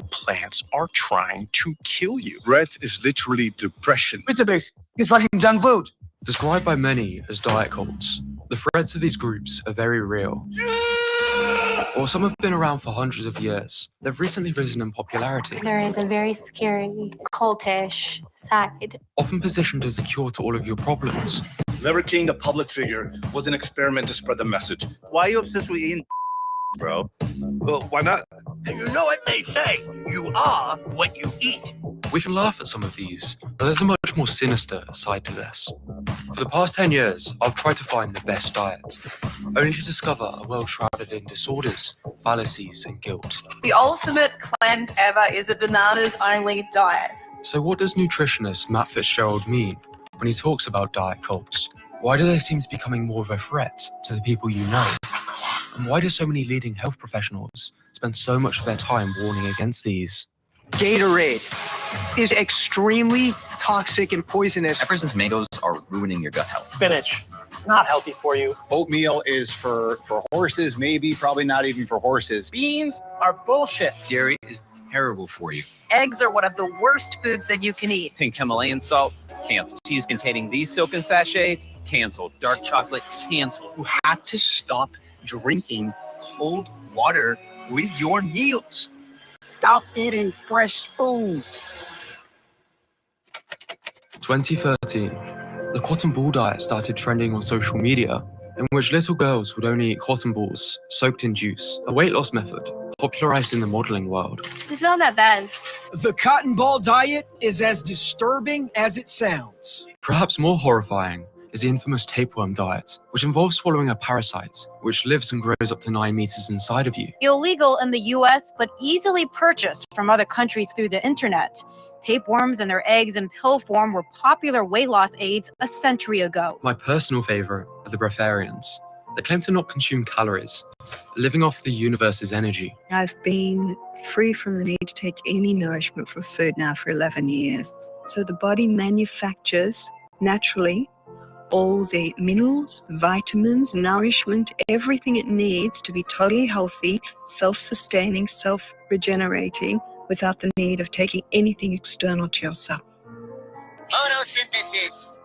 plants are trying to kill you. Breath is literally depression. Database is running junk food. Described by many as diet cults, the threats of these groups are very real. While some have been around for hundreds of years, they've recently risen in popularity. There is a very scary, cultish side. Often positioned as a cure to all of your problems. Larry King, the public figure, was an experiment to spread the message. Why are you obsessed with eating, bro? Well, why not? And you know what they say, you are what you eat. We can laugh at some of these, but there's a much more sinister side to this. For the past 10 years, I've tried to find the best diet, only to discover a world shrouded in disorders, fallacies, and guilt. The ultimate cleanse ever is a bananas-only diet. So what does nutritionist Matt Fitzgerald mean when he talks about diet cults? Why do they seem to be becoming more of a threat to the people you know? And why do so many leading health professionals spend so much of their time warning against these? Gatorade is extremely toxic and poisonous. Peppers and tomatoes are ruining your gut health. Spinach, not healthy for you. Oatmeal is for horses, maybe, probably not even for horses. Beans are bullshit. Dairy is terrible for you. Eggs are one of the worst foods that you can eat. Pink Himalayan salt, canceled. Teas containing these silken sachets, canceled. Dark chocolate, canceled. You have to stop drinking cold water with your meals. Stop eating fresh food. 2013, the cotton ball diet started trending on social media, in which little girls would only eat cotton balls soaked in juice, a weight loss method popularized in the modeling world. It's not that bad. The cotton ball diet is as disturbing as it sounds. Perhaps more horrifying is the infamous tapeworm diet, which involves swallowing a parasite, which lives and grows up to 9 meters inside of you. Illegal in the US, but easily purchased from other countries through the internet. Tapeworms and their eggs in pill form were popular weight loss aids a century ago. My personal favorite are the breatharians. They claim to not consume calories, living off the universe's energy. I've been free from the need to take any nourishment from food now for 11 years. So the body manufactures naturally all the minerals, vitamins, nourishment, everything it needs to be totally healthy, self-sustaining, self-regenerating, without the need of taking anything external to yourself. Photosynthesis.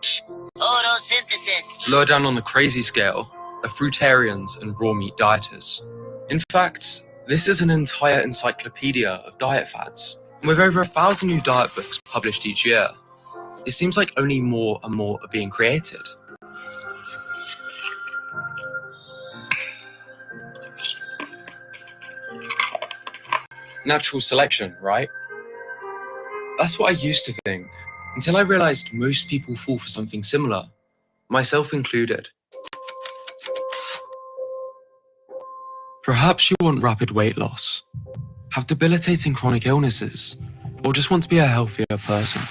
Photosynthesis. Lower down on the crazy scale are fruitarians and raw meat dieters. In fact, this is an entire encyclopedia of diet fads. And with over 1,000 new diet books published each year, it seems like only more and more are being created. Natural selection, right? That's what I used to think, until I realized most people fall for something similar, myself included. Perhaps you want rapid weight loss, have debilitating chronic illnesses, or just want to be a healthier person.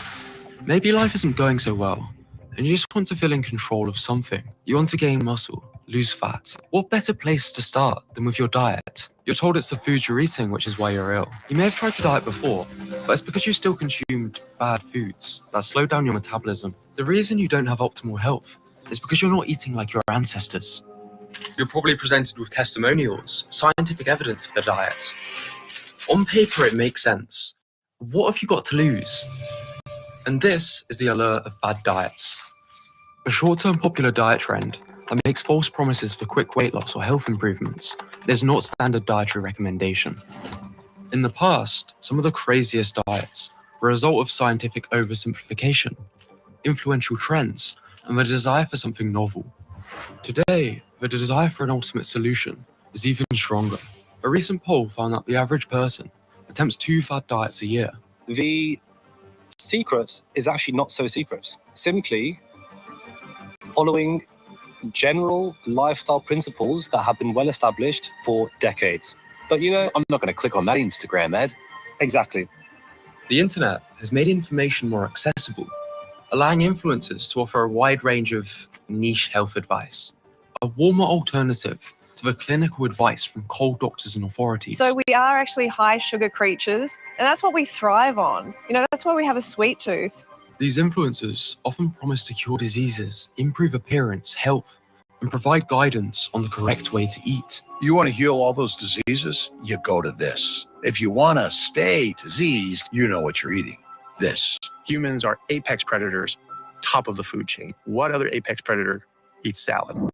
Maybe life isn't going so well, and you just want to feel in control of something. You want to gain muscle, lose fat. What better place to start than with your diet? You're told it's the food you're eating which is why you're ill. You may have tried to diet before, but it's because you still consumed bad foods that slow down your metabolism. The reason you don't have optimal health is because you're not eating like your ancestors. You're probably presented with testimonials, scientific evidence for the diet. On paper it makes sense. What have you got to lose? And this is the allure of fad diets. A short-term popular diet trend that makes false promises for quick weight loss or health improvements. It is not standard dietary recommendation. In the past, some of the craziest diets were a result of scientific oversimplification, influential trends, and the desire for something novel. Today, the desire for an ultimate solution is even stronger. A recent poll found that the average person attempts 2 fad diets a year. The secret is actually not so secret. Simply following general lifestyle principles that have been well established for decades. But you know, I'm not going to click on that Instagram ad. Exactly. The internet has made information more accessible, allowing influencers to offer a wide range of niche health advice, a warmer alternative to the clinical advice from cold doctors and authorities. So we are actually high sugar creatures, and that's what we thrive on. You know, that's why we have a sweet tooth. These influencers often promise to cure diseases, improve appearance, health, and provide guidance on the correct way to eat. You want to heal all those diseases? You go to this. If you want to stay diseased, you know what you're eating. This. Humans are apex predators, top of the food chain. What other apex predator eats salad?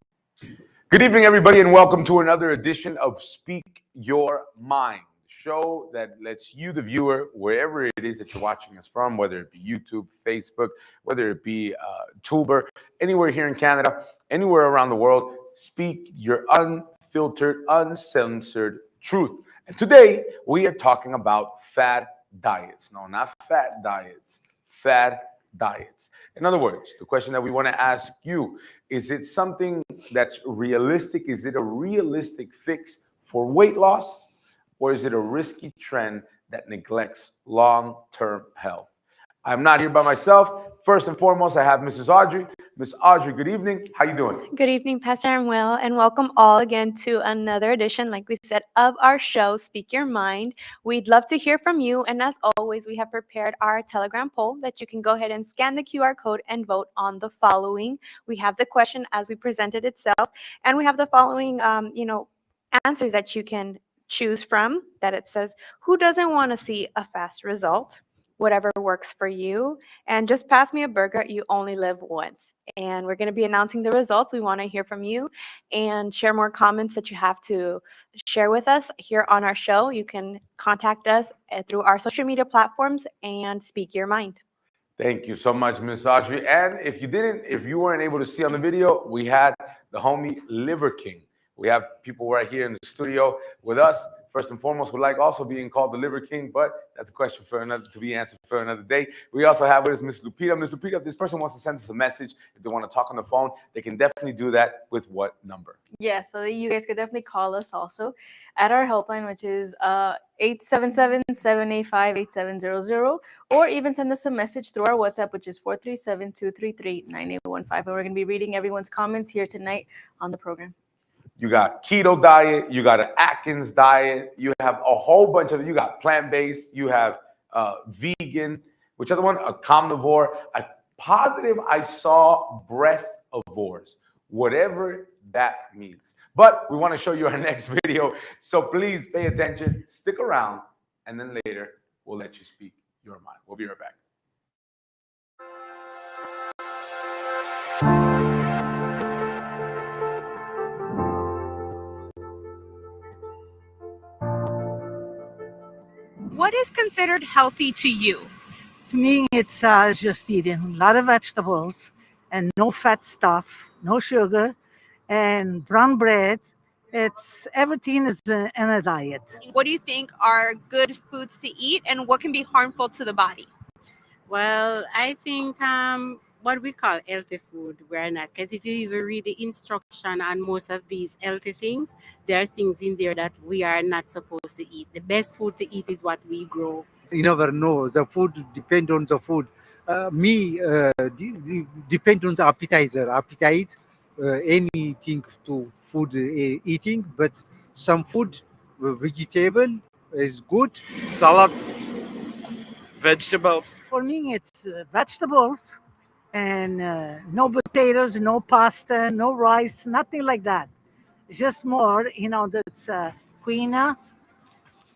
Good evening, everybody, and welcome to another edition of Speak Your Mind, the show that lets you, the viewer, wherever it is that you're watching us from, whether it be YouTube, Facebook, whether it be Tuber, anywhere here in Canada, anywhere around the world, speak your unfiltered, uncensored truth. And today, we are talking about fad diets. No, not fat diets, fad diets. In other words, the question that we want to ask you, is it something that's realistic? Is it a realistic fix for weight loss? Or is it a risky trend that neglects long-term health? I'm not here by myself. First and foremost, I have Mrs. Audrey. Miss Audrey, good evening. How you doing? Good evening, Pastor. I'm well, and welcome all again to another edition, like we said, of our show, Speak Your Mind. We'd love to hear from you, and as always, we have prepared our Telegram poll that you can go ahead and scan the QR code and vote on the following. We have the question as we presented itself, and we have the following, answers that you can choose from. That it says, who doesn't want to see a fast result? Whatever works for you, and just pass me a burger, you only live once. And we're going to be announcing the results. We want to hear from you and share more comments that you have to share with us here on our show. You can contact us through our social media platforms and speak your mind. Thank you so much, Miss Audrey. And if you weren't able to see on the video, we had the homie Liver King. We have people right here in the studio with us. First and foremost, we like also being called the Liver King, but that's a question for another to be answered for another day. We also have with us Miss Lupita. Miss Lupita, if this person wants to send us a message, if they want to talk on the phone, they can definitely do that with what number? Yeah, so you guys could definitely call us also at our helpline, which is 877-785-8700, or even send us a message through our WhatsApp, which is 437-233-9815. And we're going to be reading everyone's comments here tonight on the program. You got keto diet, you got an Atkins diet, you have a whole bunch of, you got plant-based, you have vegan, which other one? A carnivore, a positive I saw breathivores, whatever that means. But we want to show you our next video, so please pay attention, stick around, and then later we'll let you speak your mind. We'll be right back. What is considered healthy to you? To me, it's just eating a lot of vegetables and no fat stuff, no sugar, and brown bread. Everything is in a diet. What do you think are good foods to eat, and what can be harmful to the body? Well, I think what we call healthy food, we're not. Because if you even read the instruction on most of these healthy things, there are things in there that we are not supposed to eat. The best food to eat is what we grow. You never know. The food depends on the food. Depend on the appetizer. Appetite, anything to food eating, but some food, vegetable is good. Salads, vegetables. For me, it's vegetables and no potatoes, no pasta, no rice, nothing like that. It's just more, that's quinoa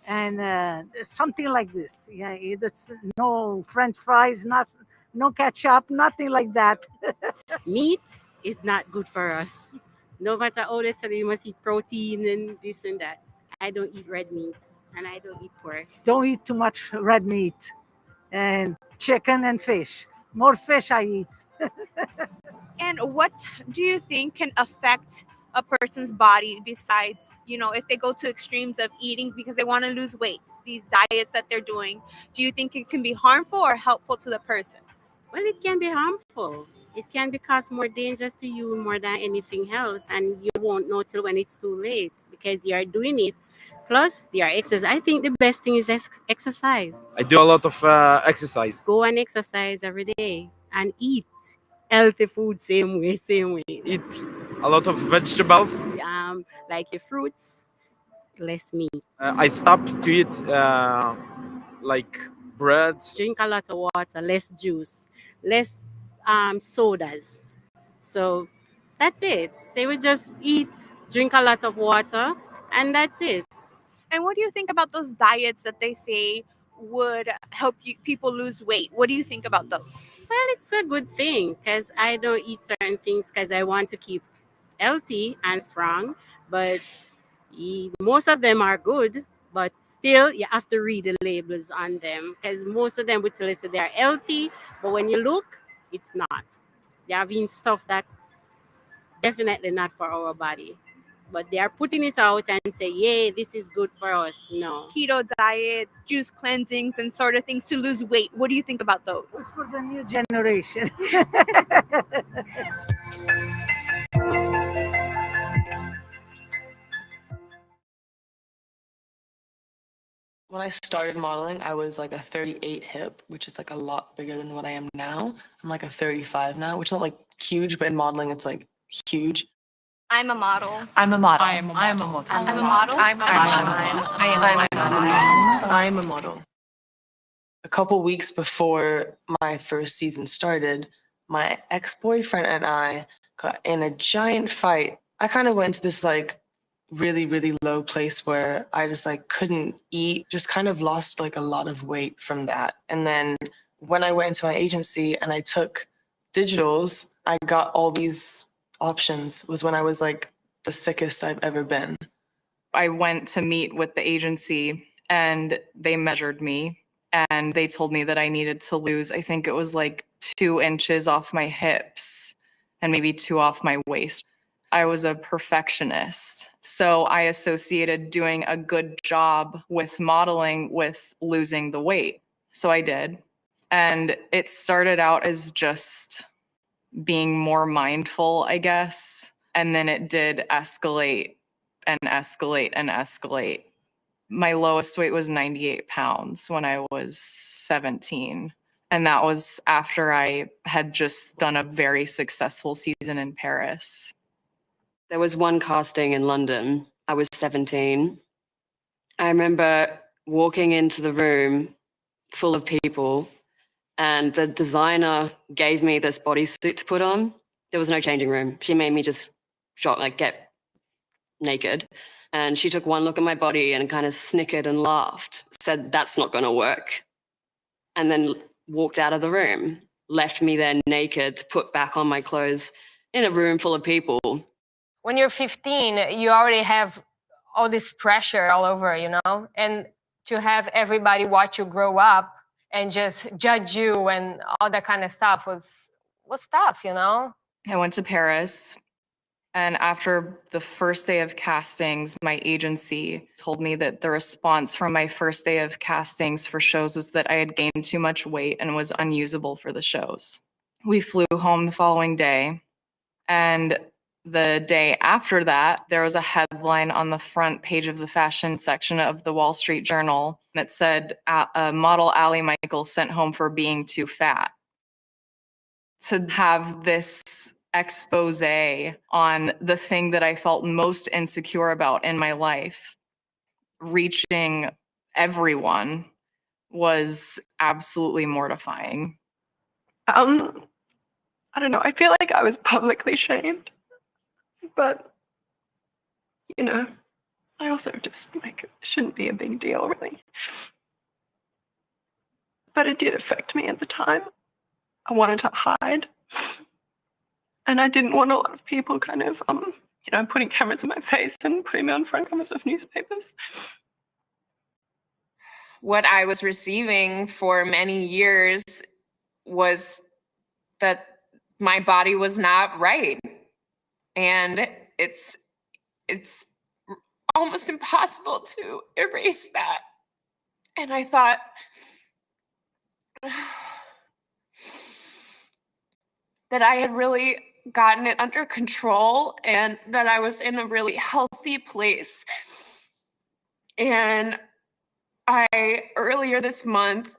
and something like this. Yeah, that's no French fries, no ketchup, nothing like that. Meat is not good for us. No matter how they tell you must eat protein and this and that. I don't eat red meats and I don't eat pork. Don't eat too much red meat and chicken and fish. More fish I eat. And what do you think can affect a person's body besides, if they go to extremes of eating because they want to lose weight, these diets that they're doing? Do you think it can be harmful or helpful to the person? Well, it can be harmful. It can cause more dangerous to you more than anything else. And you won't know till when it's too late because you're doing it. Plus, there are exercise. I think the best thing is exercise. I do a lot of exercise. Go and exercise every day and eat healthy food same way. Eat a lot of vegetables. Like your fruits, less meat. I stopped to eat like bread. Drink a lot of water, less juice, less sodas. So that's it. Say we just eat, drink a lot of water, and that's it. And what do you think about those diets that they say would help people lose weight? What do you think about those? Well, it's a good thing because I don't eat certain things because I want to keep healthy and strong. But most of them are good, but still you have to read the labels on them because most of them would tell us that they are healthy, but when you look, it's not. They are having stuff that definitely not for our body. But they are putting it out and say, yeah, this is good for us. No. Keto diets, juice cleansings, and sort of things to lose weight. What do you think about those? This is for the new generation. When I started modeling, I was like a 38 hip, which is like a lot bigger than what I am now. I'm like a 35 now, which is not like huge, but in modeling, it's like huge. I'm a model. I'm a model. I'm a model. I'm a model. I'm a model. A couple weeks before my first season started, my ex-boyfriend and I got in a giant fight. I kind of went to this like really, really low place where I just like couldn't eat, just kind of lost like a lot of weight from that. And then when I went into my agency and I took digitals, I got all these options. Was when I was like the sickest I've ever been. I went to meet with the agency and they measured me and they told me that I needed to lose, I think it was like 2 inches off my hips and maybe 2 off my waist. I was a perfectionist. So I associated doing a good job with modeling with losing the weight. So I did. And it started out as just being more mindful, I guess. And then it did escalate and escalate and escalate. My lowest weight was 98 pounds when I was 17. And that was after I had just done a very successful season in Paris. There was one casting in London. I was 17. I remember walking into the room full of people, and the designer gave me this bodysuit to put on. There was no changing room. She made me just get naked. And she took one look at my body and kind of snickered and laughed, said, "That's not going to work." And then walked out of the room, left me there naked to put back on my clothes in a room full of people. When you're 15, you already have all this pressure all over, you know? And to have everybody watch you grow up and just judge you and all that kind of stuff was tough, you know? I went to Paris, and after the first day of castings, my agency told me that the response from my first day of castings for shows was that I had gained too much weight and was unusable for the shows. We flew home the following day, and the day after that, there was a headline on the front page of the fashion section of the Wall Street Journal that said, model Allie Michael sent home for being too fat. To have this expose on the thing that I felt most insecure about in my life, reaching everyone, was absolutely mortifying. I don't know. I feel like I was publicly shamed. But, you know, I also just, it shouldn't be a big deal, really. But it did affect me at the time. I wanted to hide. And I didn't want a lot of people kind of, putting cameras in my face and putting me on front covers of newspapers. What I was receiving for many years was that my body was not right. And it's almost impossible to erase that. And I thought, that I had really gotten it under control and that I was in a really healthy place. And I, earlier this month,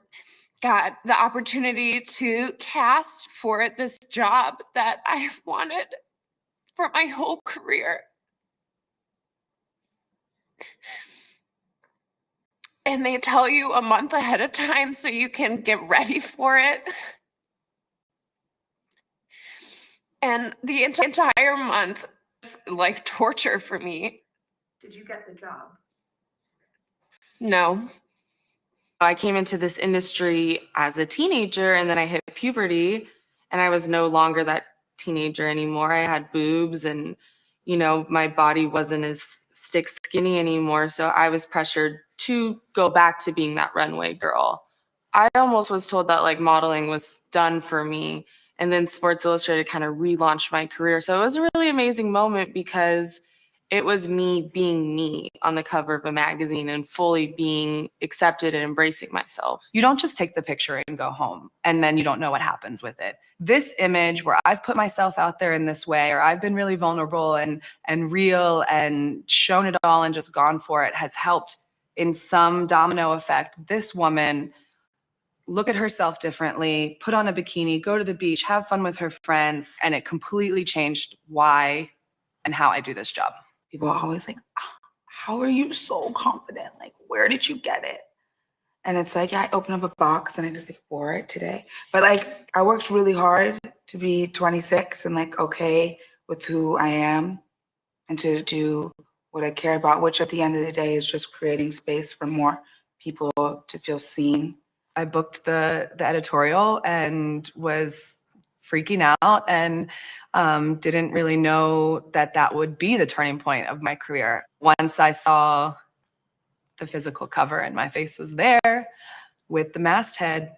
got the opportunity to cast for this job that I've wanted for my whole career. And they tell you a month ahead of time so you can get ready for it. And the entire month was like torture for me. Did you get the job? No. I came into this industry as a teenager and then I hit puberty and I was no longer that teenager anymore. I had boobs and, you know, my body wasn't as stick skinny anymore. So I was pressured to go back to being that runway girl. I almost was told that like modeling was done for me. And then Sports Illustrated kind of relaunched my career. So it was a really amazing moment because it was me being me on the cover of a magazine and fully being accepted and embracing myself. You don't just take the picture and go home and then you don't know what happens with it. This image where I've put myself out there in this way, or I've been really vulnerable and real and shown it all and just gone for it, has helped in some domino effect this woman look at herself differently, put on a bikini, go to the beach, have fun with her friends, and it completely changed why and how I do this job. People are always like, "Oh, how are you so confident? Like, where did you get it?" And it's like, yeah, I opened up a box and I just like wore it today. But like, I worked really hard to be 26 and like okay with who I am and to do what I care about, which at the end of the day is just creating space for more people to feel seen. I booked the editorial and was freaking out and didn't really know that that would be the turning point of my career. Once I saw the physical cover and my face was there with the masthead,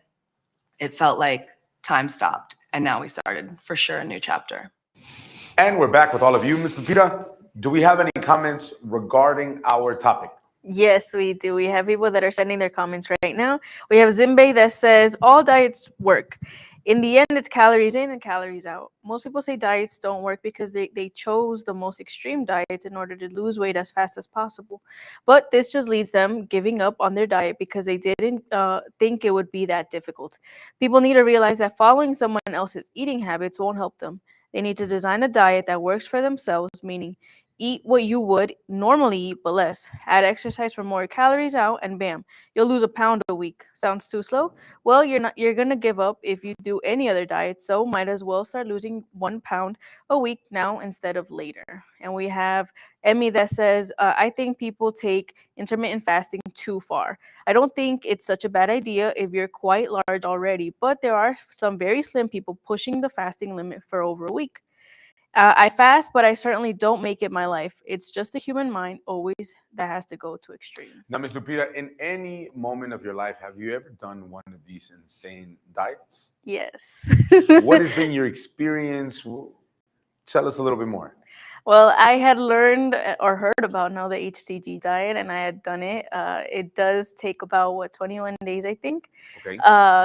it felt like time stopped. And now we started, for sure, a new chapter. And we're back with all of you. Ms. Lupita, do we have any comments regarding our topic? Yes, we do. We have people that are sending their comments right now. We have Zimbe that says, all diets work. In the end, it's calories in and calories out. Most people say diets don't work because they chose the most extreme diets in order to lose weight as fast as possible. But this just leads them giving up on their diet because they didn't think it would be that difficult. People need to realize that following someone else's eating habits won't help them. They need to design a diet that works for themselves, meaning eat what you would normally eat, but less. Add exercise for more calories out, and bam, you'll lose a pound a week. Sounds too slow? Well, you're gonna give up if you do any other diet, so might as well start losing 1 pound a week now instead of later. And we have Emmy that says, I think people take intermittent fasting too far. I don't think it's such a bad idea if you're quite large already, but there are some very slim people pushing the fasting limit for over a week. I fast, but I certainly don't make it my life. It's just the human mind always that has to go to extremes. Now, Ms. Lupita, in any moment of your life, have you ever done one of these insane diets? Yes. What has been your experience? Tell us a little bit more. Well, I had learned or heard about now the HCG diet, and I had done it. It does take about 21 days, I think. Okay.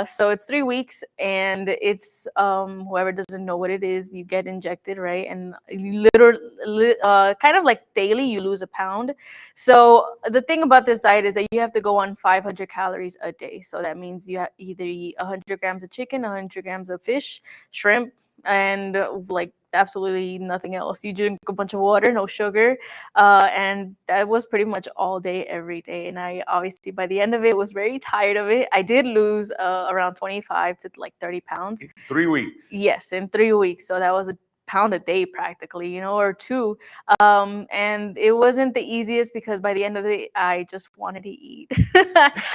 So it's 3 weeks, and it's whoever doesn't know what it is, you get injected, right? And you literally, kind of like daily, you lose a pound. So the thing about this diet is that you have to go on 500 calories a day. So that means you either eat 100 grams of chicken, 100 grams of fish, shrimp, and like absolutely nothing else. You drink a bunch of water, no sugar, and that was pretty much all day, every day. And I obviously, by the end of it, was very tired of it. I did lose around 25 to like 30 pounds. 3 weeks. Yes, in 3 weeks. So that was a pound a day practically, or two. And it wasn't the easiest because by the end of it, I just wanted to eat.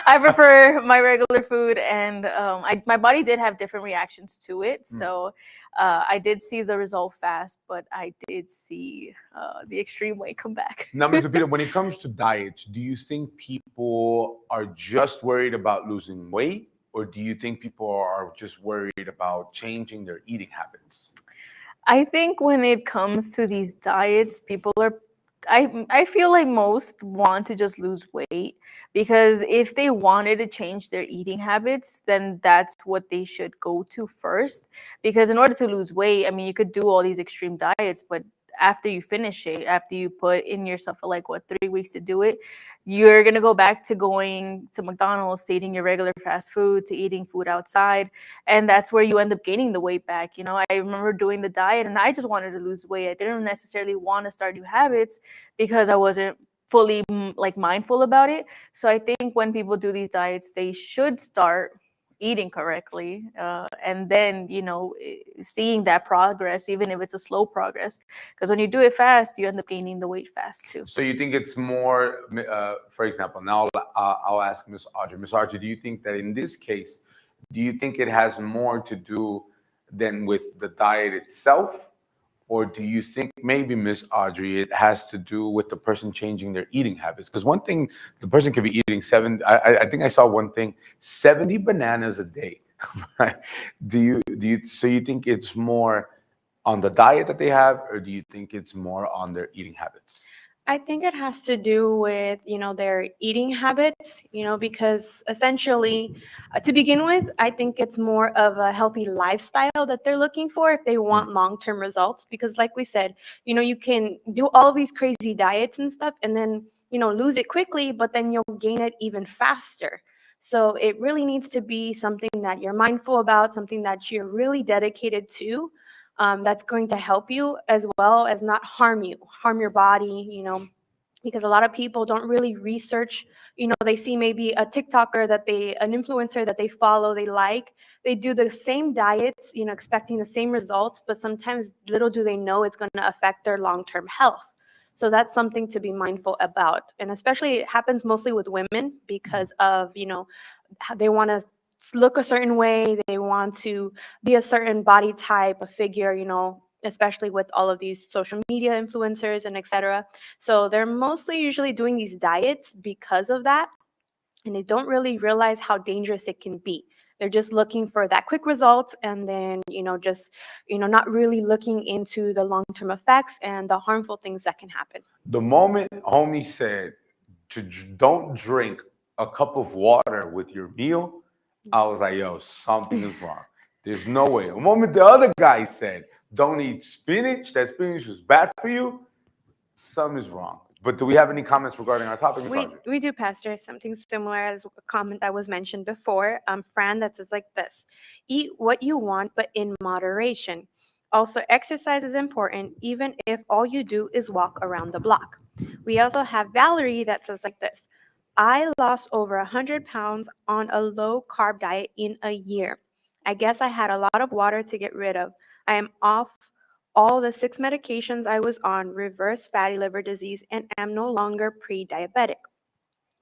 I prefer my regular food, and my body did have different reactions to it. So I did see the result fast, but I did see the extreme weight come back. Now, Ms. Lupita, when it comes to diets, do you think people are just worried about losing weight, or do you think people are just worried about changing their eating habits? I think when it comes to these diets, people are, I feel like most want to just lose weight, because if they wanted to change their eating habits, then that's what they should go to first. Because in order to lose weight, I mean, you could do all these extreme diets, but after you finish it, after you put in yourself for 3 weeks to do it, you're going to go back to going to McDonald's, to eating your regular fast food, to eating food outside. And that's where you end up gaining the weight back. I remember doing the diet and I just wanted to lose weight. I didn't necessarily want to start new habits because I wasn't fully mindful about it. So I think when people do these diets, they should start eating correctly, and then seeing that progress, even if it's a slow progress, because when you do it fast, you end up gaining the weight fast too. So you think it's more, for example, now I'll ask Miss Audrey. Miss Audrey, do you think that in this case, do you think it has more to do than with the diet itself? Or do you think maybe, Miss Audrey, it has to do with the person changing their eating habits? Because one thing, the person could be eating I think I saw one thing, 70 bananas a day. Right? So you think it's more on the diet that they have, or do you think it's more on their eating habits? I think it has to do with, their eating habits, because essentially, to begin with, I think it's more of a healthy lifestyle that they're looking for if they want long-term results. Because like we said, you can do all of these crazy diets and stuff and then, lose it quickly, but then you'll gain it even faster. So it really needs to be something that you're mindful about, something that you're really dedicated to. That's going to help you as well as not harm your body, because a lot of people don't really research, they see maybe a TikToker an influencer that they follow, they do the same diets, expecting the same results, but sometimes little do they know it's going to affect their long-term health. So that's something to be mindful about. And especially it happens mostly with women because of, how they want to look a certain way, they want to be a certain body type, a figure, especially with all of these social media influencers and etc. So they're mostly usually doing these diets because of that, and they don't really realize how dangerous it can be. They're just looking for that quick result, and then not really looking into the long-term effects and the harmful things that can happen. The moment homie said don't drink a cup of water with your meal, I was like, yo, something is wrong. There's no way. The moment the other guy said, don't eat spinach, that spinach was bad for you, something is wrong. But do we have any comments regarding our topic, Ms. Audrey? We do, Pastor. Something similar as a comment that was mentioned before. Fran, that says like this: eat what you want, but in moderation. Also, exercise is important, even if all you do is walk around the block. We also have Valerie that says like this: I lost over 100 pounds on a low-carb diet in a year. I guess I had a lot of water to get rid of. I am off all the 6 medications I was on, reverse fatty liver disease, and am no longer pre-diabetic.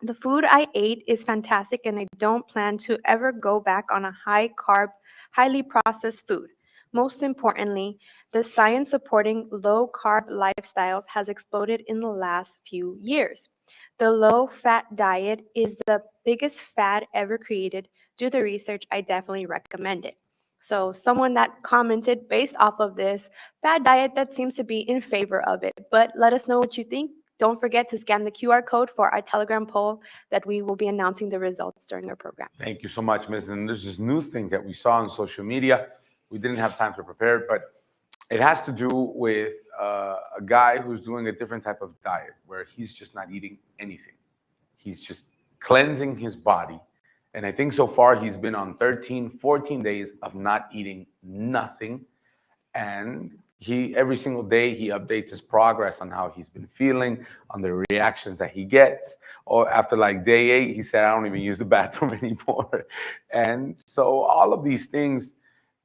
The food I ate is fantastic, and I don't plan to ever go back on a high-carb, highly processed food. Most importantly, the science supporting low-carb lifestyles has exploded in the last few years. The low-fat diet is the biggest fad ever created. Do the research. I definitely recommend it. So someone that commented based off of this fad diet that seems to be in favor of it. But let us know what you think. Don't forget to scan the QR code for our Telegram poll that we will be announcing the results during our program. Thank you so much, Ms. And there's this new thing that we saw on social media. We didn't have time to prepare it, but it has to do with a guy who's doing a different type of diet where he's just not eating anything. He's just cleansing his body. And I think so far he's been on 13, 14 days of not eating nothing. And every single day he updates his progress on how he's been feeling, on the reactions that he gets. Or after like day 8, he said, I don't even use the bathroom anymore. And so all of these things,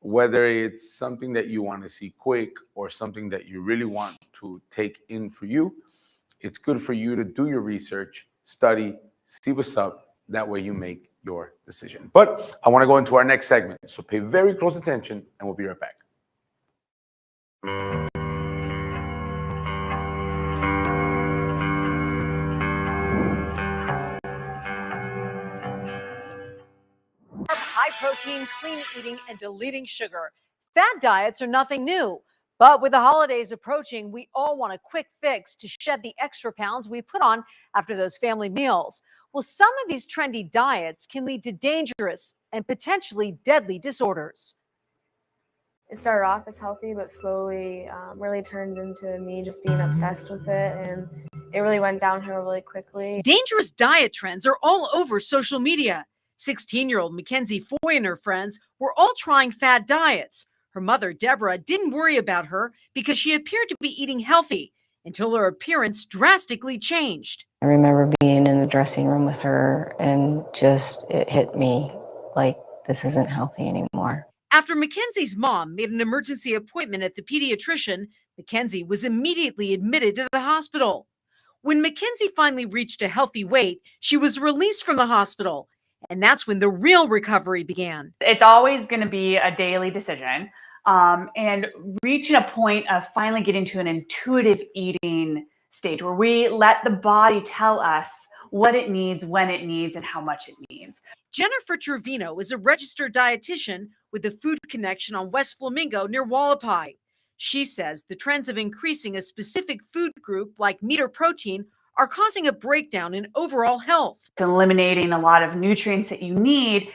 whether it's something that you want to see quick or something that you really want to take in for you, it's good for you to do your research, study, see what's up. That way you make your decision. But I want to go into our next segment. So pay very close attention and we'll be right back. High protein, clean eating, and deleting sugar. Fad diets are nothing new. But with the holidays approaching, we all want a quick fix to shed the extra pounds we put on after those family meals. Well, some of these trendy diets can lead to dangerous and potentially deadly disorders. It started off as healthy, but slowly really turned into me just being obsessed with it, and it really went downhill really quickly. Dangerous diet trends are all over social media. 16-year-old Mackenzie Foy and her friends were all trying fad diets. Her mother, Deborah, didn't worry about her because she appeared to be eating healthy until her appearance drastically changed. I remember being in the dressing room with her and just it hit me like this isn't healthy anymore. After Mackenzie's mom made an emergency appointment at the pediatrician, Mackenzie was immediately admitted to the hospital. When Mackenzie finally reached a healthy weight, she was released from the hospital. And that's when the real recovery began. It's always going to be a daily decision. And reaching a point of finally getting to an intuitive eating stage where we let the body tell us what it needs, when it needs, and how much it needs. Jennifer Trevino is a registered dietitian with the Food Connection on West Flamingo near Wallapai. She says the trends of increasing a specific food group like meat or protein are causing a breakdown in overall health. Eliminating a lot of nutrients that you need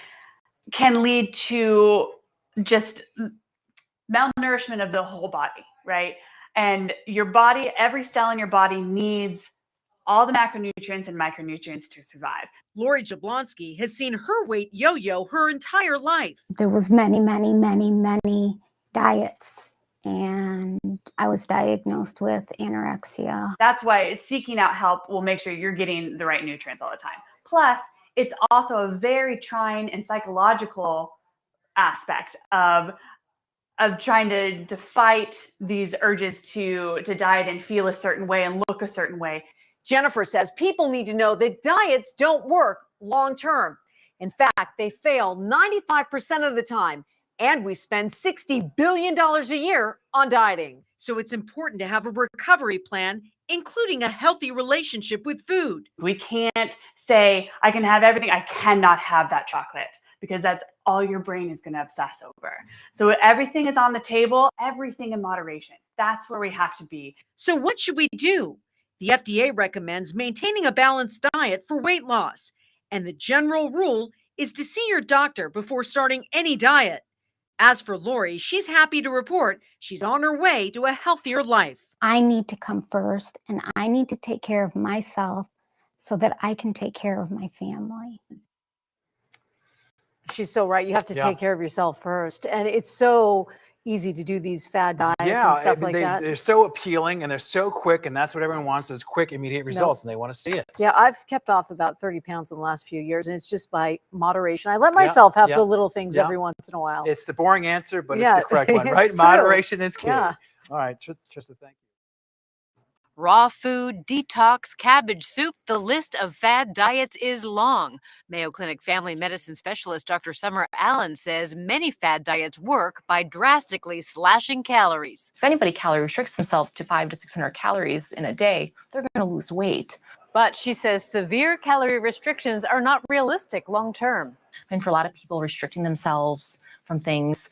can lead to just malnourishment of the whole body, right? And your body, every cell in your body needs all the macronutrients and micronutrients to survive. Lori Jablonski has seen her weight yo-yo her entire life. There was many diets, and I was diagnosed with anorexia. That's why seeking out help will make sure you're getting the right nutrients all the time. Plus, it's also a very trying and psychological aspect of trying to fight these urges to diet and feel a certain way and look a certain way. Jennifer says people need to know that diets don't work long term. In fact, they fail 95% of the time, and we spend $60 billion a year on dieting. So it's important to have a recovery plan, including a healthy relationship with food. We can't say, I can have everything, I cannot have that chocolate, because that's all your brain is going to obsess over. So everything is on the table, everything in moderation. That's where we have to be. So what should we do? The FDA recommends maintaining a balanced diet for weight loss. And the general rule is to see your doctor before starting any diet. As for Lori, she's happy to report she's on her way to a healthier life. I need to come first, and I need to take care of myself so that I can take care of my family. She's so right. You have to Yeah. take care of yourself first. And it's so easy to do these fad diets Yeah, and stuff like that. they're so appealing and they're so quick, and that's what everyone wants is quick, immediate results, and they want to see it. Yeah, I've kept off about 30 pounds in the last few years, and it's just by moderation. I let myself have the little things every once in a while. It's the boring answer, but Yeah, it's the correct one, it's right? true. Moderation is key. Yeah. All right, Trista, thank you. Raw food, detox, cabbage soup, the list of fad diets is long. Mayo Clinic family medicine specialist Dr. Summer Allen says many fad diets work by drastically slashing calories. If anybody calorie restricts themselves to 500 to 600 calories in a day, they're going to lose weight. But she says severe calorie restrictions are not realistic long term. And for a lot of people, restricting themselves from things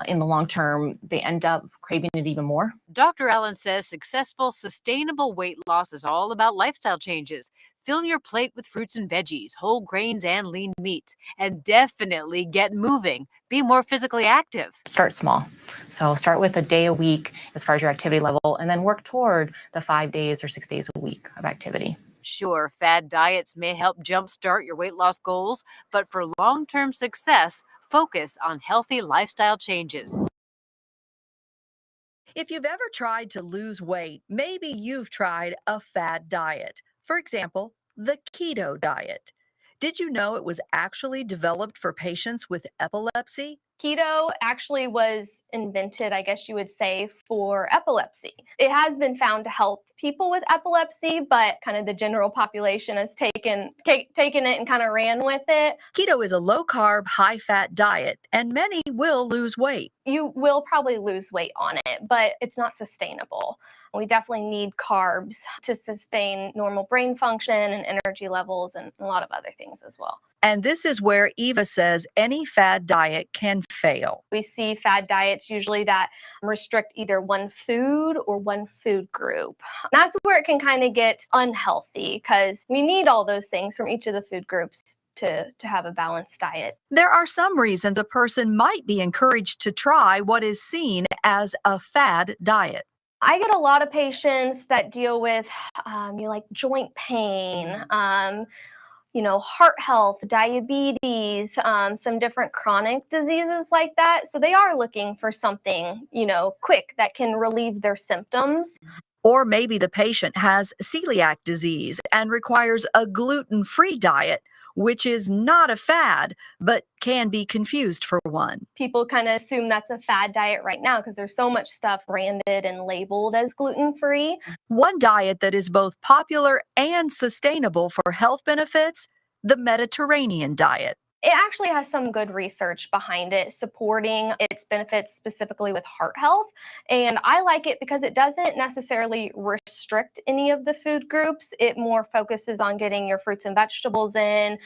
in the long term, they end up craving it even more. Dr. Allen says successful, sustainable weight loss is all about lifestyle changes. Fill your plate with fruits and veggies, whole grains, and lean meats. And definitely get moving. Be more physically active. Start small. So start with a day a week as far as your activity level, and then work toward the 5 days or 6 days a week of activity. Sure, fad diets may help jumpstart your weight loss goals, but for long-term success, focus on healthy lifestyle changes. If you've ever tried to lose weight, maybe you've tried a fad diet. For example, the keto diet. Did you know it was actually developed for patients with epilepsy? Keto actually was invented, I guess you would say, for epilepsy. It has been found to help people with epilepsy, but kind of the general population has taken it and kind of ran with it. Keto is a low-carb, high-fat diet, and many will lose weight. You will probably lose weight on it, but it's not sustainable. We definitely need carbs to sustain normal brain function and energy levels and a lot of other things as well. And this is where Eva says any fad diet can fail. We see fad diets usually that restrict either one food or one food group. That's where it can kind of get unhealthy because we need all those things from each of the food groups to have a balanced diet. There are some reasons a person might be encouraged to try what is seen as a fad diet. I get a lot of patients that deal with like joint pain, heart health, diabetes, some different chronic diseases like that. So they are looking for something, quick that can relieve their symptoms. Or maybe the patient has celiac disease and requires a gluten-free diet which is not a fad, but can be confused for one. People kind of assume that's a fad diet right now because there's so much stuff branded and labeled as gluten-free. One diet that is both popular and sustainable for health benefits, the Mediterranean diet. It actually has some good research behind it, supporting its benefits specifically with heart health. And I like it because it doesn't necessarily restrict any of the food groups. It more focuses on getting your fruits and vegetables in,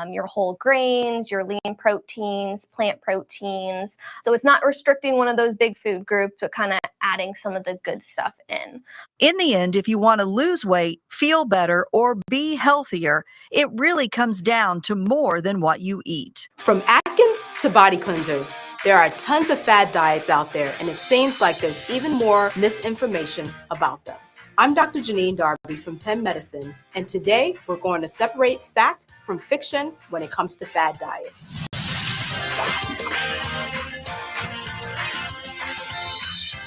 your whole grains, your lean proteins, plant proteins. So it's not restricting one of those big food groups, but kind of adding some of the good stuff in. In the end, if you want to lose weight, feel better, or be healthier, it really comes down to more than what you eat. From Atkins to body cleansers, there are tons of fad diets out there, and it seems like there's even more misinformation about them. I'm Dr. Janine Darby from Penn Medicine, and today we're going to separate fact from fiction when it comes to fad diets.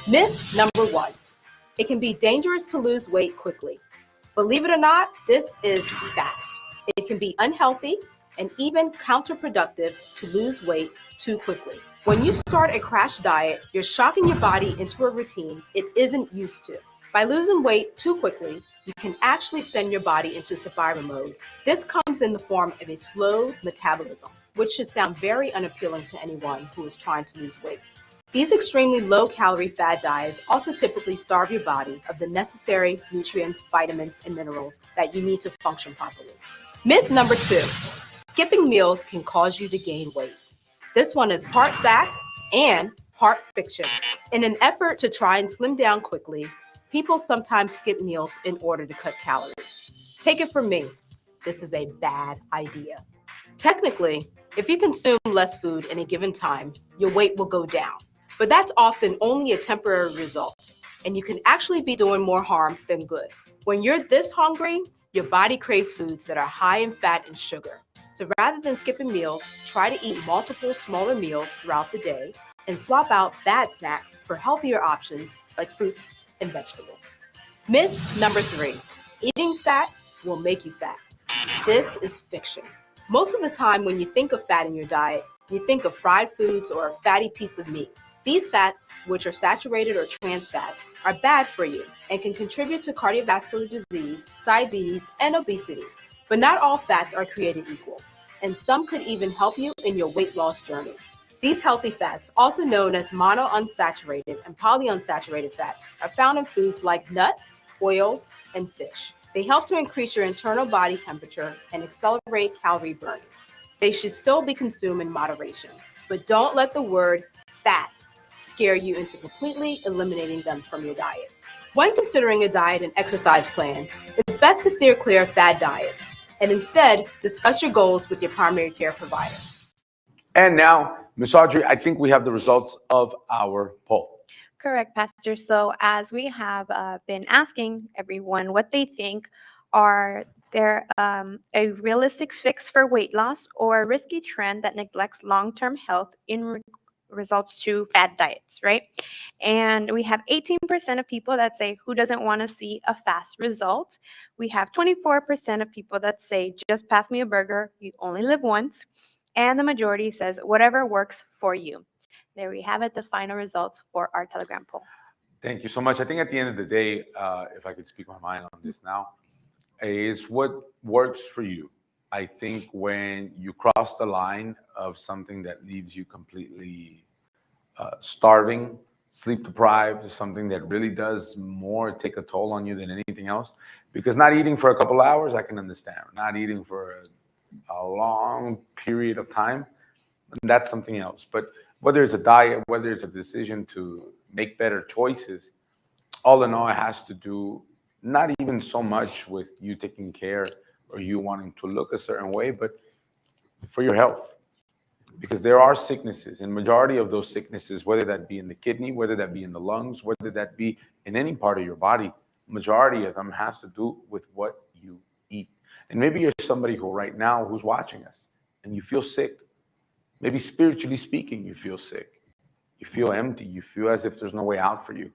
Myth number 1. It can be dangerous to lose weight quickly. Believe it or not, this is fact. It can be unhealthy and even counterproductive to lose weight too quickly. When you start a crash diet, you're shocking your body into a routine it isn't used to. By losing weight too quickly, you can actually send your body into survival mode. This comes in the form of a slow metabolism, which should sound very unappealing to anyone who is trying to lose weight. These extremely low-calorie fad diets also typically starve your body of the necessary nutrients, vitamins, and minerals that you need to function properly. Myth number 2, skipping meals can cause you to gain weight. This one is part fact and part fiction. In an effort to try and slim down quickly, people sometimes skip meals in order to cut calories. Take it from me, this is a bad idea. Technically, if you consume less food in a given time, your weight will go down. But that's often only a temporary result, and you can actually be doing more harm than good. When you're this hungry, your body craves foods that are high in fat and sugar. So rather than skipping meals, try to eat multiple smaller meals throughout the day and swap out bad snacks for healthier options like fruits and vegetables. Myth number 3, eating fat will make you fat. This is fiction. Most of the time when you think of fat in your diet, you think of fried foods or a fatty piece of meat. These fats, which are saturated or trans fats, are bad for you and can contribute to cardiovascular disease, diabetes, and obesity. But not all fats are created equal, and some could even help you in your weight loss journey. These healthy fats, also known as monounsaturated and polyunsaturated fats, are found in foods like nuts, oils, and fish. They help to increase your internal body temperature and accelerate calorie burning. They should still be consumed in moderation, but don't let the word fat scare you into completely eliminating them from your diet. When considering a diet and exercise plan, it's best to steer clear of fad diets and instead discuss your goals with your primary care provider. And now, Ms. Audrey, I think we have the results of our poll. Correct, Pastor. So as we have been asking everyone what they think, are there a realistic fix for weight loss or a risky trend that neglects long-term health in results to fad diets, right? And we have 18% of people that say who doesn't want to see a fast result. We have 24% of people that say just pass me a burger, you only live once. And the majority says whatever works for you. There we have it, the final results for our Telegram poll. Thank you so much. I think at the end of the day, if I could speak my mind on this now, is what works for you. I think when you cross the line of something that leaves you completely starving, sleep deprived, something that really does more take a toll on you than anything else, because not eating for a couple hours, I can understand. Not eating for a long period of time, that's something else. But whether it's a diet, whether it's a decision to make better choices, all in all, it has to do not even so much with you taking care or you wanting to look a certain way, but for your health. Because there are sicknesses, and majority of those sicknesses, whether that be in the kidney, whether that be in the lungs, whether that be in any part of your body, majority of them has to do with what you eat. And maybe you're somebody who right now who's watching us and you feel sick. Maybe spiritually speaking, you feel sick. You feel empty. You feel as if there's no way out for you.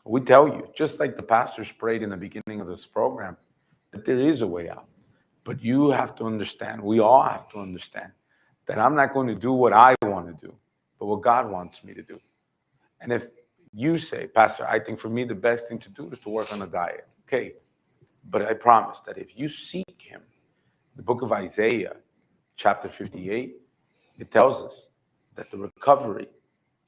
We tell you, just like the pastors prayed in the beginning of this program, that there is a way out. But you have to understand, we all have to understand, that I'm not going to do what I want to do, but what God wants me to do. And if you say, Pastor, I think for me the best thing to do is to work on a diet. Okay, but I promise that if you seek him, the book of Isaiah, chapter 58, it tells us that the recovery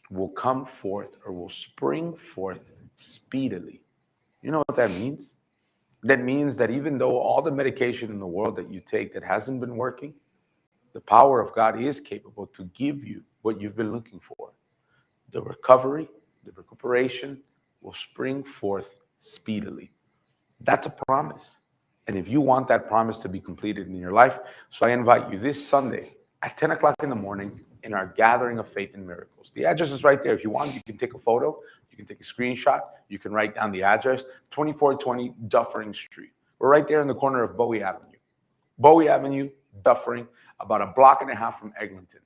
will come forth or will spring forth speedily. You know what that means? That means that even though all the medication in the world that you take that hasn't been working, the power of God is capable to give you what you've been looking for. The recovery, the recuperation will spring forth speedily. That's a promise. And if you want that promise to be completed in your life, so I invite you this Sunday at 10 o'clock in the morning in our Gathering of Faith and Miracles. The address is right there. If you want, you can take a photo, you can take a screenshot, you can write down the address, 2420 Dufferin Street. We're right there in the corner of Bowie Avenue. Bowie Avenue, Dufferin, about a block and a half from Eglinton.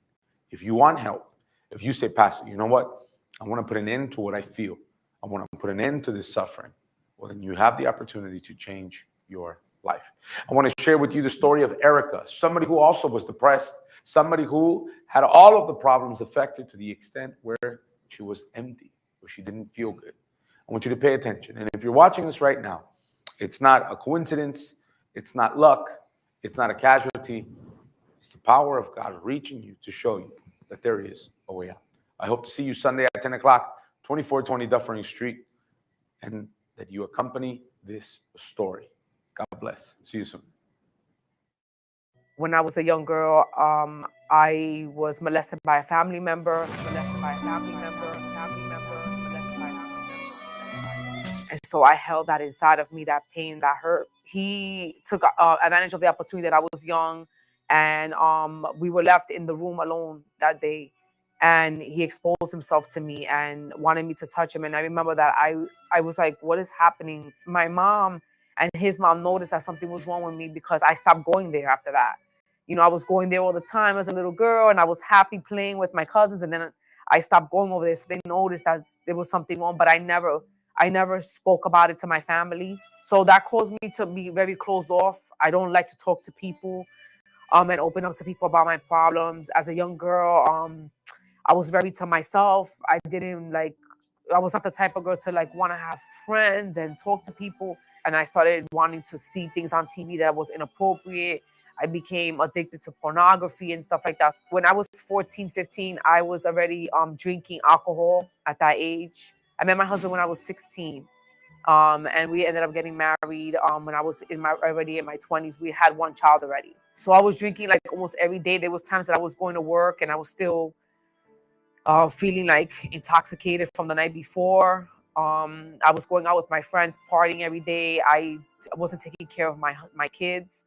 If you want help, if you say, Pastor, you know what? I want to put an end to what I feel. I want to put an end to this suffering. Well, then you have the opportunity to change your life. I want to share with you the story of Erica, somebody who also was depressed, somebody who had all of the problems affected to the extent where she was empty, where she didn't feel good. I want you to pay attention. And if you're watching this right now, it's not a coincidence. It's not luck. It's not a casualty. It's the power of God reaching you to show you that there is a way out. I hope to see you Sunday at 10 o'clock, 2420 Dufferin Street, and that you accompany this story. God bless. See you soon. When I was a young girl, I was molested by a family member, And so I held that inside of me, that pain, that hurt. He took advantage of the opportunity that I was young, and we were left in the room alone that day. And he exposed himself to me and wanted me to touch him. And I remember that I was like, what is happening? My mom and his mom noticed that something was wrong with me because I stopped going there after that. You know, I was going there all the time as a little girl, and I was happy playing with my cousins. And then I stopped going over there. So they noticed that there was something wrong, but I never spoke about it to my family. So that caused me to be very closed off. I don't like to talk to people and open up to people about my problems. As a young girl, I was very to myself. I was not the type of girl to want to have friends and talk to people. And I started wanting to see things on TV that was inappropriate. I became addicted to pornography and stuff like that. When I was 14, 15, I was already drinking alcohol at that age. I met my husband when I was 16. And we ended up getting married when I was already in my 20s. We had one child already. So I was drinking almost every day. There was times that I was going to work and I was still feeling intoxicated from the night before. I was going out with my friends, partying every day. I wasn't taking care of my kids.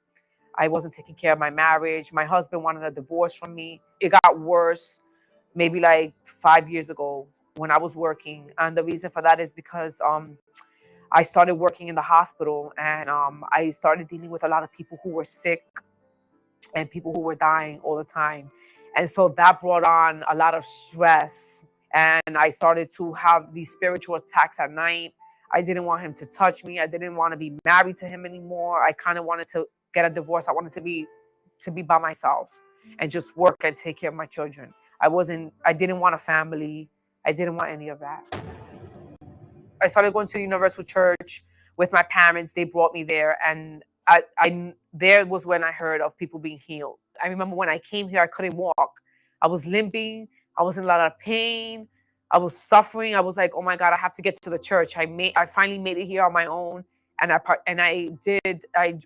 I wasn't taking care of my marriage. My husband wanted a divorce from me. It got worse maybe 5 years ago when I was working. And the reason for that is because I started working in the hospital, and I started dealing with a lot of people who were sick and people who were dying all the time. And so that brought on a lot of stress. And I started to have these spiritual attacks at night. I didn't want him to touch me. I didn't want to be married to him anymore. I kind of wanted to get a divorce. I wanted to be by myself and just work and take care of my children. I didn't want a family. I didn't want any of that. I started going to the Universal Church with my parents. They brought me there, and there was when I heard of people being healed. I remember when I came here, I couldn't walk. I was limping. I was in a lot of pain. I was suffering. I was like, oh my God, I have to get to the church. I finally made it here on my own. And I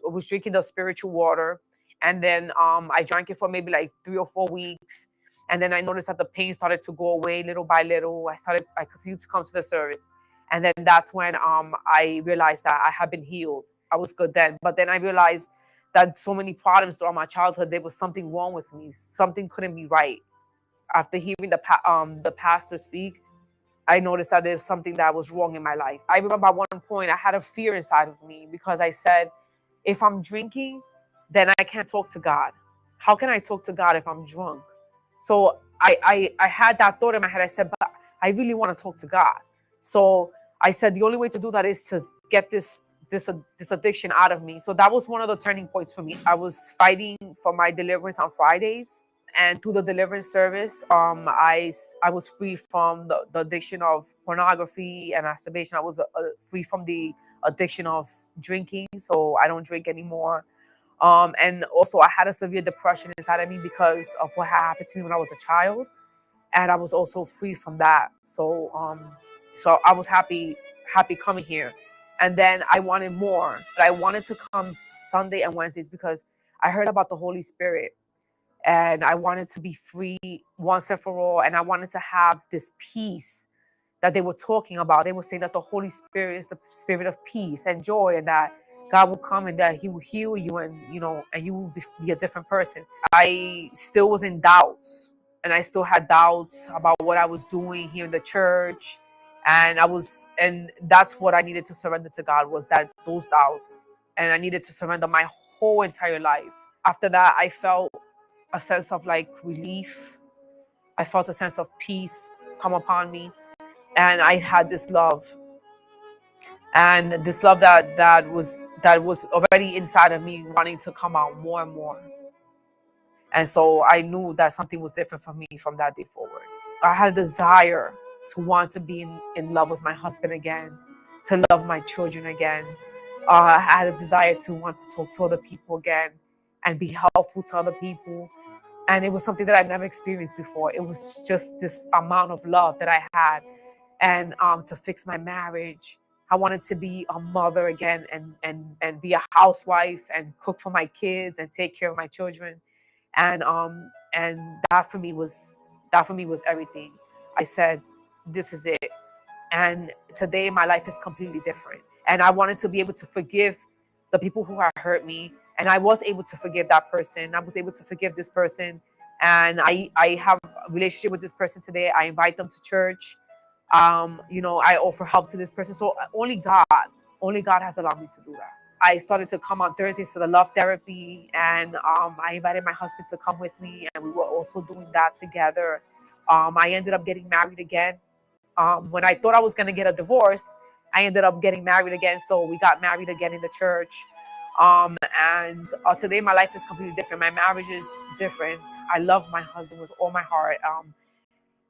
was drinking the spiritual water. And then I drank it for maybe 3 or 4 weeks. And then I noticed that the pain started to go away little by little. I continued to come to the service. And then that's when I realized that I had been healed. I was good then. But then I realized that so many problems throughout my childhood, there was something wrong with me. Something couldn't be right. After hearing the pastor speak, I noticed that there's something that was wrong in my life. I remember at one point I had a fear inside of me because I said, if I'm drinking, then I can't talk to God. How can I talk to God if I'm drunk? So I had that thought in my head. I said, but I really want to talk to God. So I said, the only way to do that is to get this this addiction out of me. So that was one of the turning points for me. I was fighting for my deliverance on Fridays, and through the deliverance service, I was free from the addiction of pornography and masturbation. I was free from the addiction of drinking, so I don't drink anymore. And also, I had a severe depression inside of me because of what happened to me when I was a child, and I was also free from that. So I was happy coming here. And then I wanted more, but I wanted to come Sunday and Wednesdays because I heard about the Holy Spirit, and I wanted to be free once and for all. And I wanted to have this peace that they were talking about. They were saying that the Holy Spirit is the spirit of peace and joy, and that God will come and that he will heal you, and and you will be a different person. I still was in doubts, and I still had doubts about what I was doing here in the church. And that's what I needed to surrender to God, was those doubts. And I needed to surrender my whole entire life. After that, I felt a sense of relief. I felt a sense of peace come upon me. And I had this love. And this love that was already inside of me, wanting to come out more and more. And so I knew that something was different for me from that day forward. I had a desire to want to be in love with my husband again, to love my children again. I had a desire to want to talk to other people again and be helpful to other people. And it was something that I'd never experienced before. It was just this amount of love that I had. And to fix my marriage, I wanted to be a mother again, and be a housewife and cook for my kids and take care of my children. And that for me was everything. I said, this is it. And today my life is completely different. And I wanted to be able to forgive the people who had hurt me. And I was able to forgive that person. I was able to forgive this person. And I have a relationship with this person today. I invite them to church. I offer help to this person. So only God has allowed me to do that. I started to come on Thursdays to the love therapy, and I invited my husband to come with me, and we were also doing that together. I ended up getting married again. When I thought I was going to get a divorce, I ended up getting married again. So we got married again in the church. And today my life is completely different. My marriage is different. I love my husband with all my heart.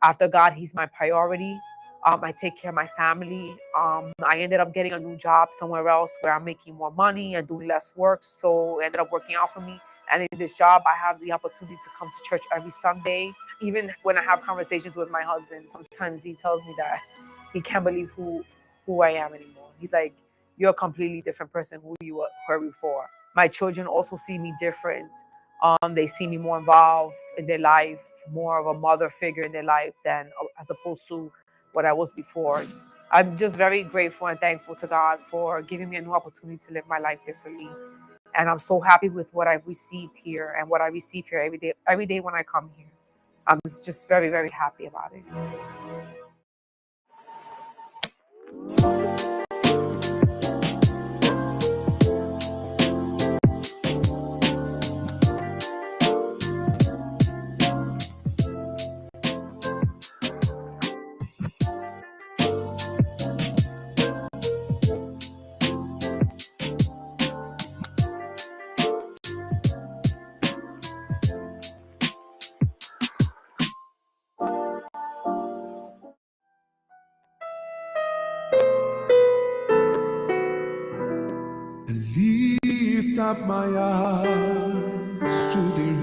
After God, he's my priority. I take care of my family. I ended up getting a new job somewhere else where I'm making more money and doing less work. So it ended up working out for me. And in this job, I have the opportunity to come to church every Sunday. Even when I have conversations with my husband, sometimes he tells me that he can't believe who I am anymore. He's like, you're a completely different person who you were before. My children also see me different. They see me more involved in their life, more of a mother figure in their life than as opposed to what I was before. I'm just very grateful and thankful to God for giving me a new opportunity to live my life differently. And I'm so happy with what I've received here and what I receive here every day when I come here. I'm just very, very happy about it. Lift up my eyes to the